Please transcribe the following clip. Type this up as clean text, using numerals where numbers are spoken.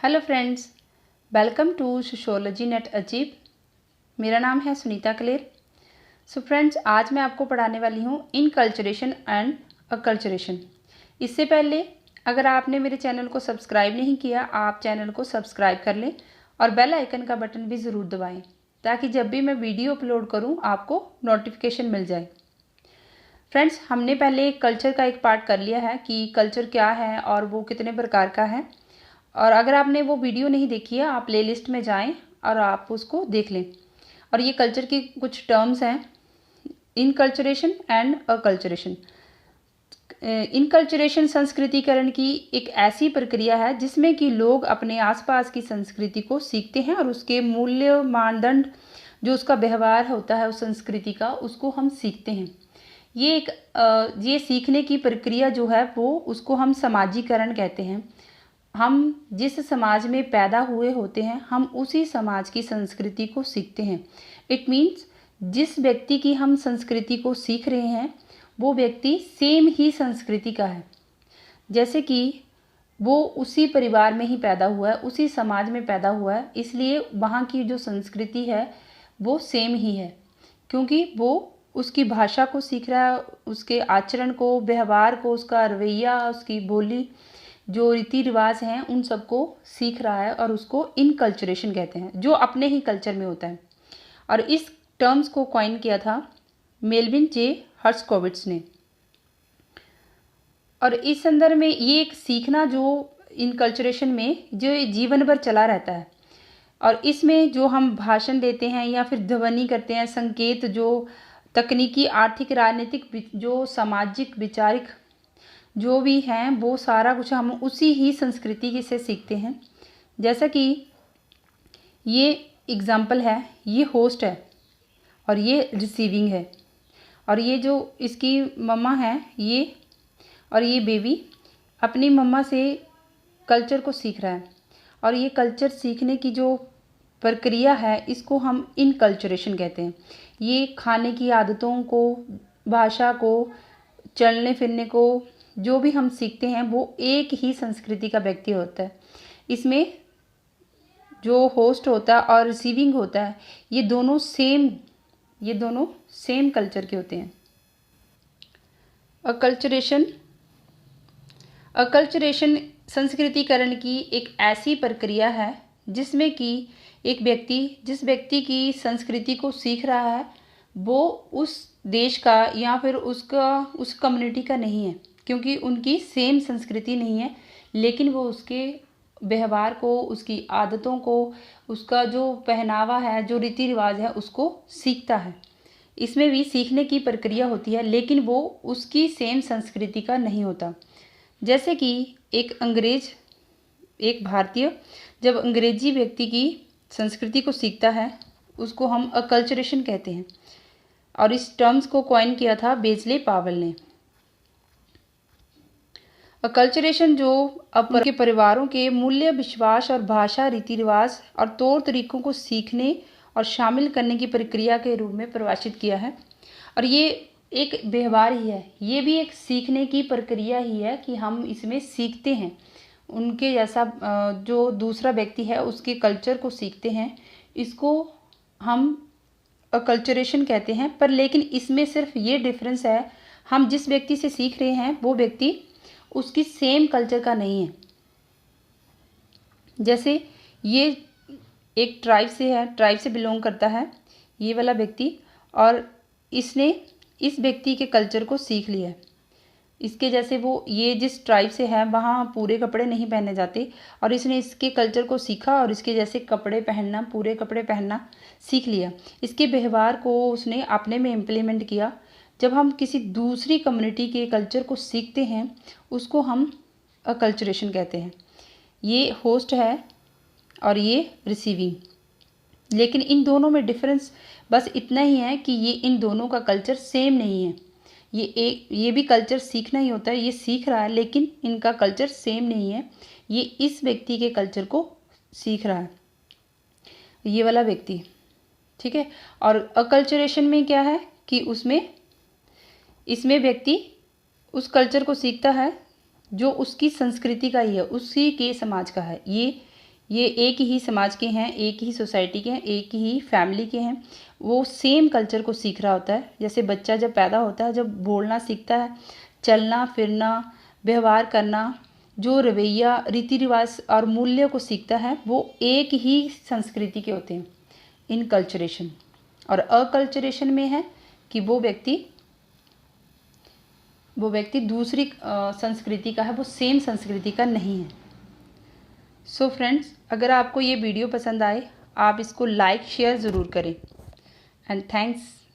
Hello friends, welcome to sociology NET achieve. मेरा नाम है सुनीता कलेर। सो फ्रेंड्स, आज मैं आपको पढ़ाने वाली हूँ इनकल्चरेशन एंड अकल्चरेशन। इससे पहले अगर आपने मेरे चैनल को सब्सक्राइब नहीं किया, आप चैनल को सब्सक्राइब कर लें और बेल आइकन का बटन भी ज़रूर दबाएं ताकि जब भी मैं वीडियो अपलोड करूँ आपको नोटिफिकेशन मिल जाए। फ्रेंड्स, हमने पहले कल्चर का एक पार्ट कर लिया है कि कल्चर क्या है और वो कितने प्रकार का है। और अगर आपने वो वीडियो नहीं देखी है, आप प्लेलिस्ट में जाएं और आप उसको देख लें। और ये कल्चर की कुछ टर्म्स हैं, इनकल्चरेशन एंड अकल्चरेशन। इनकल्चरेशन संस्कृतिकरण की एक ऐसी प्रक्रिया है जिसमें कि लोग अपने आसपास की संस्कृति को सीखते हैं और उसके मूल्य मानदंड, जो उसका व्यवहार होता है उस संस्कृति का, उसको हम सीखते हैं। ये सीखने की प्रक्रिया जो है वो उसको हम समाजीकरण कहते हैं। हम जिस समाज में पैदा हुए होते हैं, हम उसी समाज की संस्कृति को सीखते हैं। इट मीन्स जिस व्यक्ति की हम संस्कृति को सीख रहे हैं वो व्यक्ति सेम ही संस्कृति का है। जैसे कि वो उसी परिवार में ही पैदा हुआ है, उसी समाज में पैदा हुआ है, इसलिए वहाँ की जो संस्कृति है वो सेम ही है, क्योंकि वो उसकी भाषा को सीख रहा है, उसके आचरण को, व्यवहार को, उसका रवैया, उसकी बोली, जो रीति रिवाज हैं, उन सबको सीख रहा है और उसको इनकल्चरेशन कहते हैं, जो अपने ही कल्चर में होता है। और इस टर्म्स को कॉइन किया था मेल्विन जे हर्स्कोविट्स ने। और इस संदर्भ में ये एक सीखना जो इनकल्चरेशन में जो जीवन भर चला रहता है, और इसमें जो हम भाषण देते हैं या फिर ध्वनि करते हैं, संकेत, जो तकनीकी, आर्थिक, राजनीतिक, जो सामाजिक, विचारिक जो भी हैं, वो सारा कुछ हम उसी ही संस्कृति से सीखते हैं। जैसा कि ये एग्जाम्पल है, ये होस्ट है और ये रिसीविंग है, और ये जो इसकी मम्मा है ये, और ये बेबी अपनी मम्मा से कल्चर को सीख रहा है। और ये कल्चर सीखने की जो प्रक्रिया है इसको हम इनकल्चरेशन कहते हैं। ये खाने की आदतों को, भाषा को, चलने फिरने को, जो भी हम सीखते हैं वो एक ही संस्कृति का व्यक्ति होता है। इसमें जो होस्ट होता है और रिसीविंग होता है, ये दोनों सेम कल्चर के होते हैं। अकल्चरेशन संस्कृतिकरण की एक ऐसी प्रक्रिया है जिसमें कि एक व्यक्ति जिस व्यक्ति की संस्कृति को सीख रहा है वो उस देश का या फिर उस कम्युनिटी का नहीं है, क्योंकि उनकी सेम संस्कृति नहीं है, लेकिन वो उसके व्यवहार को, उसकी आदतों को, उसका जो पहनावा है, जो रीति रिवाज है, उसको सीखता है। इसमें भी सीखने की प्रक्रिया होती है, लेकिन वो उसकी सेम संस्कृति का नहीं होता। जैसे कि एक भारतीय जब अंग्रेजी व्यक्ति की संस्कृति को सीखता है उसको हम अकल्चरेशन कहते हैं। और इस टर्म्स को कॉइन किया था बेजले पावल ने। अकल्चरेशन जो अपने परिवारों के मूल्य, विश्वास और भाषा, रीति रिवाज और तौर तरीकों को सीखने और शामिल करने की प्रक्रिया के रूप में परिभाषित किया है। और ये एक व्यवहार ही है, ये भी एक सीखने की प्रक्रिया ही है कि हम इसमें सीखते हैं, उनके जैसा जो दूसरा व्यक्ति है उसके कल्चर को सीखते हैं। इसको हम अकल्चरेशन कहते हैं। पर लेकिन इसमें सिर्फ ये डिफरेंस है, हम जिस व्यक्ति से सीख रहे हैं वो व्यक्ति उसकी सेम कल्चर का नहीं है। जैसे ये एक ट्राइब से बिलोंग करता है ये वाला व्यक्ति, और इसने इस व्यक्ति के कल्चर को सीख लिया है। इसके जैसे वो ये जिस ट्राइब से है वहाँ पूरे कपड़े नहीं पहने जाते, और इसने इसके कल्चर को सीखा और इसके जैसे कपड़े पहनना, पूरे कपड़े पहनना सीख लिया। इसके व्यवहार को उसने अपने में इम्प्लीमेंट किया। जब हम किसी दूसरी कम्युनिटी के कल्चर को सीखते हैं उसको हम अकल्चरेशन कहते हैं। ये होस्ट है और ये रिसीविंग, लेकिन इन दोनों में डिफरेंस बस इतना ही है कि ये इन दोनों का कल्चर सेम नहीं है। ये भी कल्चर सीखना ही होता है, ये सीख रहा है, लेकिन इनका कल्चर सेम नहीं है। ये इस व्यक्ति के कल्चर को सीख रहा है, ये वाला व्यक्ति, ठीक है। और अकल्चरेशन में क्या है कि इसमें व्यक्ति उस कल्चर को सीखता है जो उसकी संस्कृति का ही है, उसी के समाज का है। ये एक ही समाज के हैं, एक ही सोसाइटी के हैं, एक ही फैमिली के हैं, वो सेम कल्चर को सीख रहा होता है। जैसे बच्चा जब पैदा होता है, जब बोलना सीखता है, चलना फिरना, व्यवहार करना, जो रवैया, रीति रिवाज और मूल्य को सीखता है, वो एक ही संस्कृति के होते हैं, इनकल्चरेशन। और अकल्चरेशन में है कि वो व्यक्ति दूसरी संस्कृति का है, वो सेम संस्कृति का नहीं है। सो फ्रेंड्स, अगर आपको ये वीडियो पसंद आए, आप इसको लाइक शेयर ज़रूर करें। And thanks.